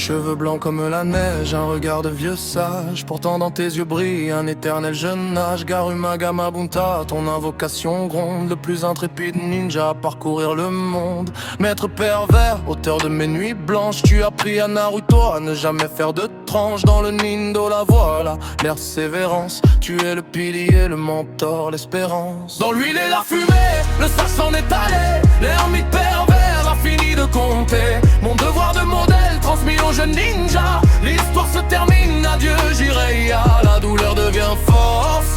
Cheveux blancs comme la neige, un regard de vieux sage. Pourtant dans tes yeux brille un éternel jeune âge. Garuma Gamabunta, ton invocation gronde. Le plus intrépide ninja à parcourir le monde. Maître pervers, auteur de mes nuits blanches. Tu as appris à Naruto à ne jamais faire de tranche. Dans le Nindo la voilà, persévérance. Tu es le pilier, le mentor, l'espérance. Dans l'huile et la fumée, le sang s'en est allé. L'ermite pervers a fini de compter. Mon devoir de modèle transmis aux jeunes ninjas. L'histoire se termine, adieu Jiraiya. La douleur devient force.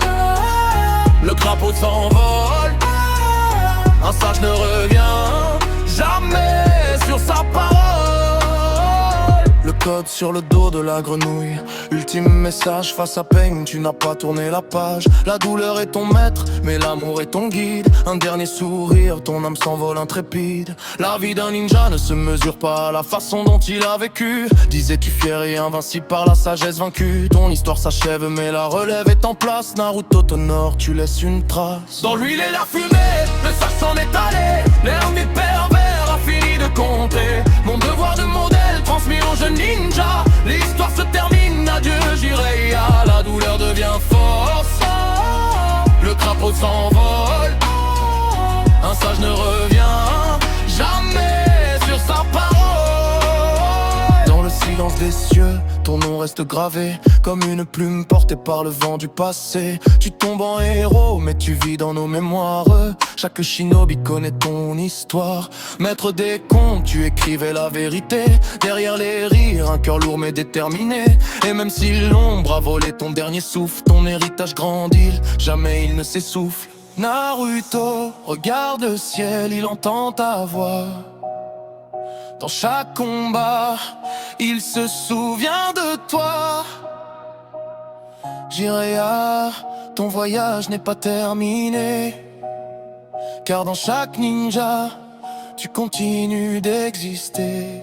Le crapaud s'envole. Un sage ne revient jamais sur sa parole. Le code sur le dos de la grenouille. Ultime message face à Pain, tu n'as pas tourné la page. La douleur est ton maître, mais l'amour est ton guide. Un dernier sourire, ton âme s'envole intrépide. La vie d'un ninja ne se mesure pas à la façon dont il a vécu. Disais-tu fier et invincible par la sagesse vaincue. Ton histoire s'achève mais la relève est en place. Naruto t'honore, tu laisses une trace. Dans l'huile et la fumée, le sang s'en est allé. L'ermite pervers a fini de compter. Mon devoir de modèle transmis aux jeunes ninjas. L'histoire se termine, adieu Jiraiya. La douleur devient force. Le crapaud s'envole. Un sage ne revient jamais sur sa parole. Dans le silence des cieux, ton nom reste gravé comme une plume portée par le vent du passé. Tu tombes en héros, mais tu vis dans nos mémoires. Chaque shinobi connaît ton histoire. Maître des contes, tu écrivais la vérité. Derrière les rires, un cœur lourd mais déterminé. Et même si l'ombre a volé ton dernier souffle, ton héritage grandit, jamais il ne s'essouffle. Naruto regarde le ciel, il entend ta voix. Dans chaque combat, il se souvient de toi. Jiraiya, ton voyage n'est pas terminé. Car dans chaque ninja, tu continues d'exister.